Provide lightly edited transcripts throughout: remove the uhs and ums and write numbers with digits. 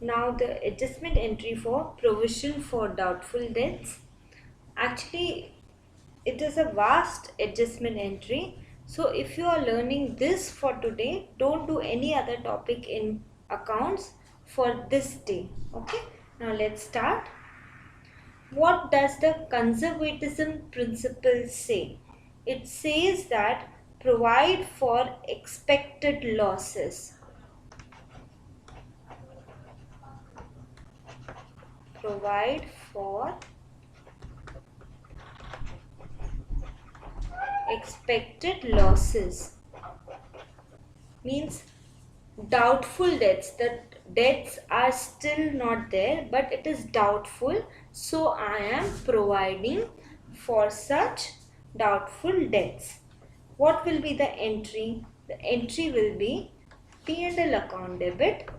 Now the adjustment entry for provision for doubtful debts. Actually, it is a vast adjustment entry. So if you are learning this for today, don't do any other topic in accounts for this day. Okay. Now let's start. What does the conservatism principle say? It says that provide for expected losses. Provide for expected losses means doubtful debts. The debts are still not there, but it is doubtful. So I am providing for such doubtful debts. What will be the entry? The entry will be P&L account debit.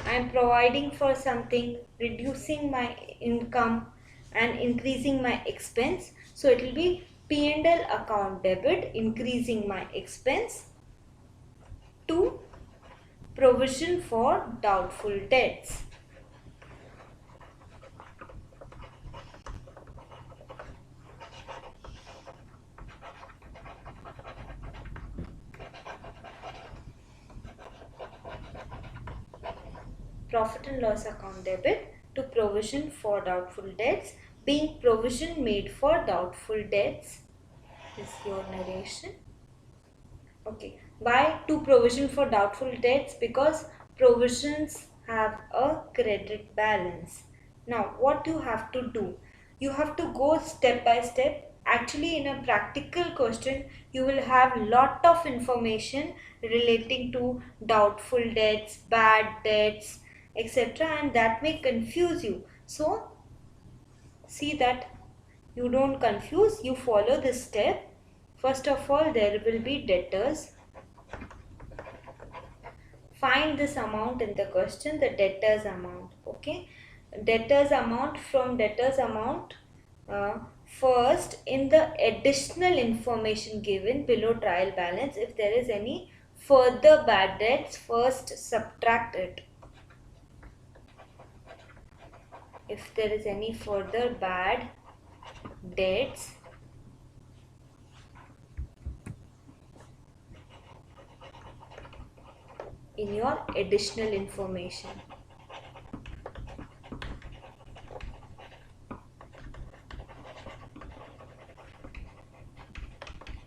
I am providing for something, reducing my income and increasing my expense. So it will be P&L account debit, increasing my expense, to provision for doubtful debts. Profit and loss account debit to provision for doubtful debts, being provision made for doubtful debts is your narration. Okay, why to provision for doubtful debts? Because provisions have a credit balance. Now what you have to do, you have to go step by step. Actually, in a practical question you will have lot of information relating to doubtful debts, bad debts, etc., and that may confuse you. So see that you don't confuse, you follow this step. First of all, there will be debtors. Find this amount in the question, the debtors amount. Okay, debtors amount. From debtors amount, first in the additional information given below trial balance, if there is any further bad debts, first subtract it. If there is any further bad debts, in your additional information,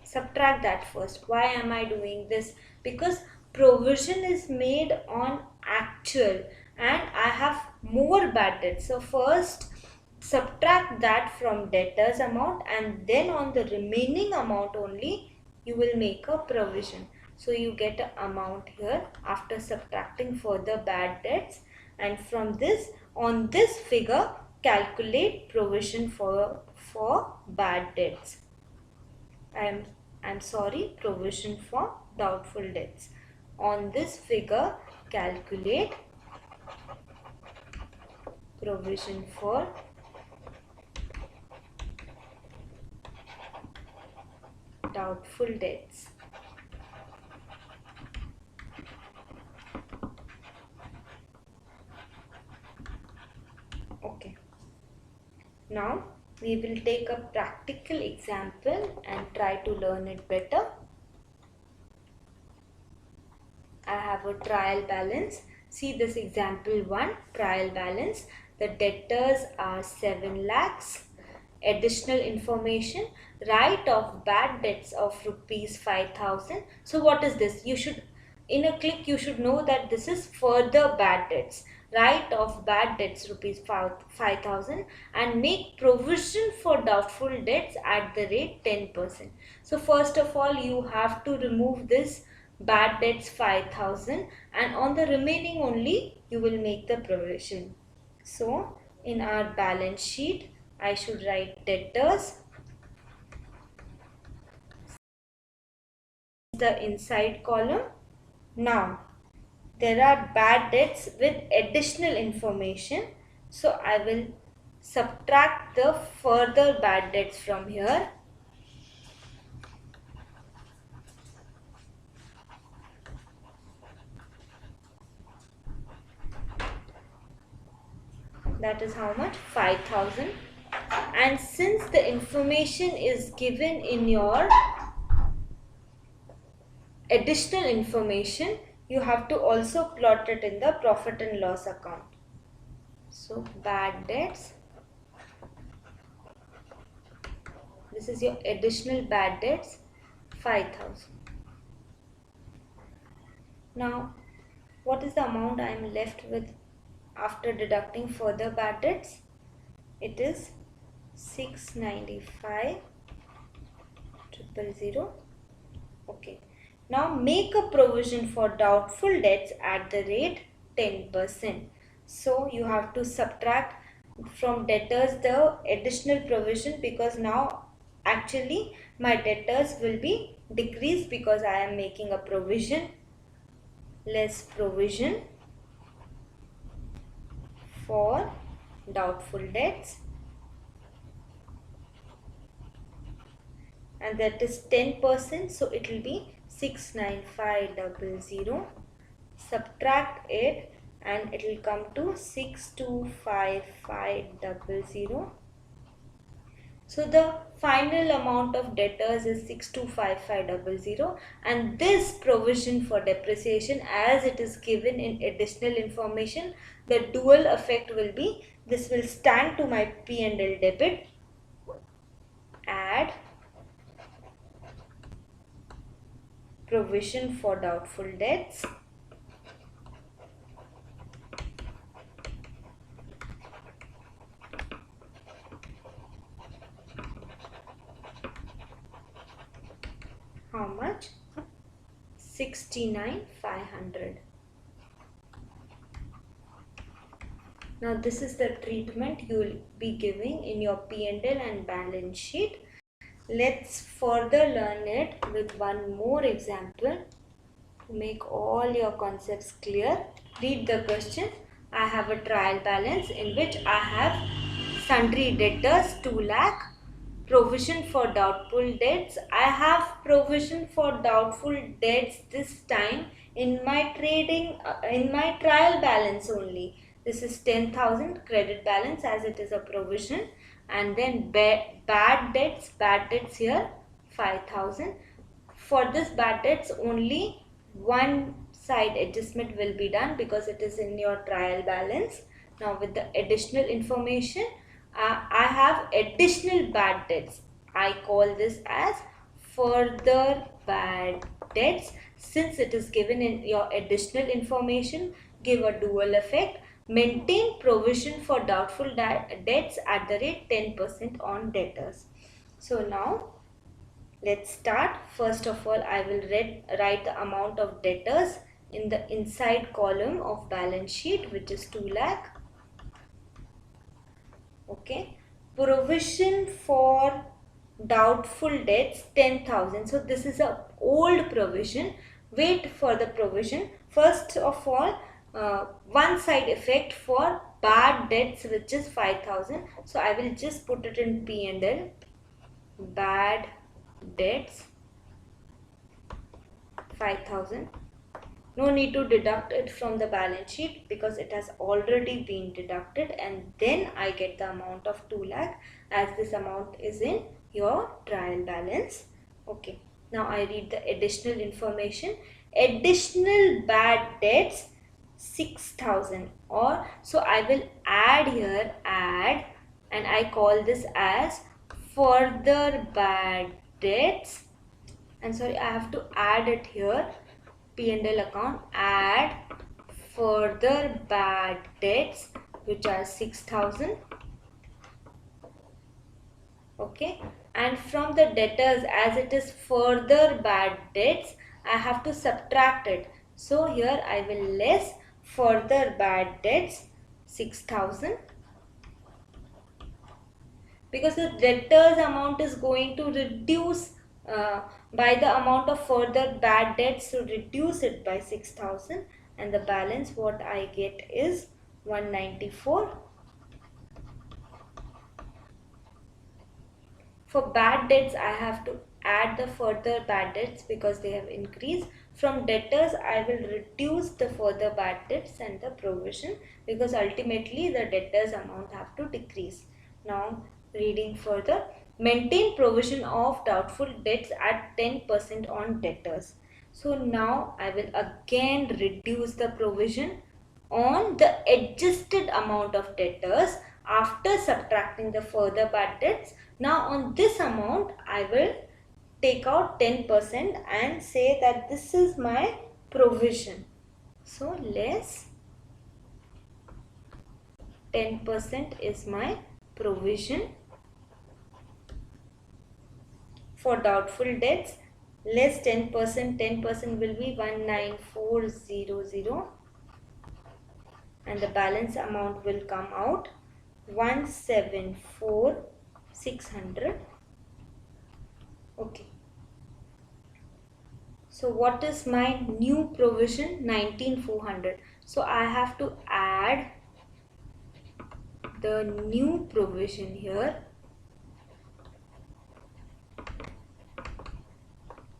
subtract that first. Why am I doing this? Because provision is made on actual and I have more bad debts. So first subtract that from debtors amount, and then on the remaining amount only you will make a provision. So you get an amount here after subtracting further bad debts, and from this, on this figure, calculate provision for bad debts. I'm sorry, provision for doubtful debts. On this figure, calculate provision for doubtful debts. Okay. Now we will take a practical example and try to learn it better. I have a trial balance. See this example 1, trial balance. The debtors are 7 lakhs. Additional information, write off bad debts of rupees 5,000. So what is this? You should, in a click, you should know that this is further bad debts. Write off bad debts rupees 5,000 and make provision for doubtful debts at the rate 10%. So first of all, you have to remove this bad debts 5,000, and on the remaining only you will make the provision. So in our balance sheet, I should write debtors, the inside column. Now there are bad debts with additional information, so I will subtract the further bad debts from here. that is how much? 5,000. And since the information is given in your additional information, you have to also plot it in the profit and loss account. So bad debts, this is your additional bad debts, 5,000. Now what is the amount I am left with after deducting further bad debts? It is 695,000. Okay. Now make a provision for doubtful debts at the rate 10%. So you have to subtract from debtors the additional provision, because now actually my debtors will be decreased because I am making a provision, less provision for doubtful debts, and that is 10%, so it will be 695,000. Subtract it and it will come to 625500. So the final amount of debtors is 625500, and this provision for depreciation, as it is given in additional information, the dual effect will be, this will stand to my P&L debit, add provision for doubtful debts, how much? 69,500. Now this is the treatment you will be giving in your P&L and balance sheet. Let's further learn it with one more example to make all your concepts clear. Read the question. I have a trial balance in which I have sundry debtors 2 lakh. Provision for doubtful debts. I have provision for doubtful debts this time in my trial balance only. This is 10,000 credit balance as it is a provision, and then bad debts here 5,000. For this bad debts only one side adjustment will be done because it is in your trial balance. Now with the additional information, I have additional bad debts. I call this as further bad debts. Since it is given in your additional information, give a dual effect. Maintain provision for doubtful debts at the rate 10% on debtors. So now let's start. First of all, I will write the amount of debtors in the inside column of balance sheet, which is 2 lakh. Okay, provision for doubtful debts 10,000. So this is a old provision. Wait for the provision. First of all, one side effect for bad debts, which is 5,000. So I will just put it in P&L. Bad debts 5,000. No need to deduct it from the balance sheet because it has already been deducted, and then I get the amount of 2 lakh as this amount is in your trial balance. Okay, now I read the additional information. Additional bad debts 6,000, or so I will add here, add, and I call this as further bad debts. And sorry, I have to add it here. P&L account, add further bad debts, which are 6,000. Okay, and from the debtors, as it is further bad debts, I have to subtract it. So here I will less further bad debts 6,000, because the debtors amount is going to reduce by the amount of further bad debts, to reduce it by 6,000, and the balance what I get is 194. For bad debts I have to add the further bad debts because they have increased. From debtors, I will reduce the further bad debts and the provision because ultimately the debtors amount have to decrease. Now reading further, maintain provision of doubtful debts at 10% on debtors. So now I will again reduce the provision on the adjusted amount of debtors after subtracting the further bad debts. Now on this amount I will take out 10% and say that this is my provision. So less 10% is my provision for doubtful debts. Less 10%, 10% will be 19400 and the balance amount will come out 174,600. Okay. So what is my new provision? 19,400. So I have to add the new provision here.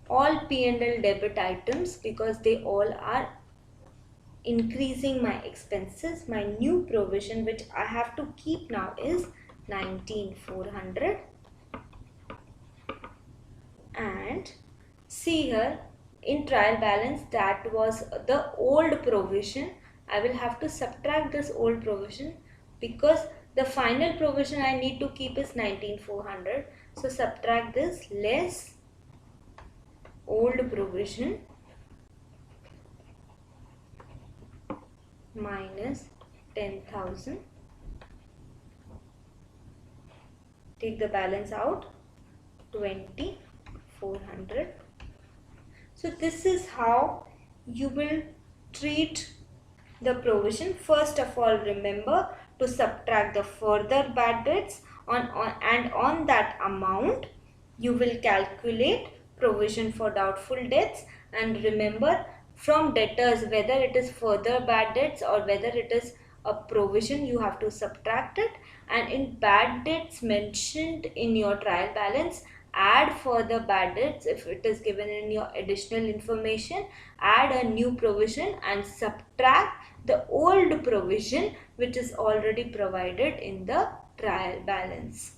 All P&L debit items because they all are increasing my expenses. My new provision which I have to keep now is 19,400. And see here in trial balance that was the old provision. I will have to subtract this old provision because the final provision I need to keep is 19,400. So subtract this less old provision minus 10,000. Take the balance out 20,400. So this is how you will treat the provision. First of all, remember to subtract the further bad debts and on that amount you will calculate provision for doubtful debts. And remember, from debtors, whether it is further bad debts or whether it is a provision, you have to subtract it. And in bad debts mentioned in your trial balance, add further bad debts if it is given in your additional information, add a new provision and subtract the old provision which is already provided in the trial balance.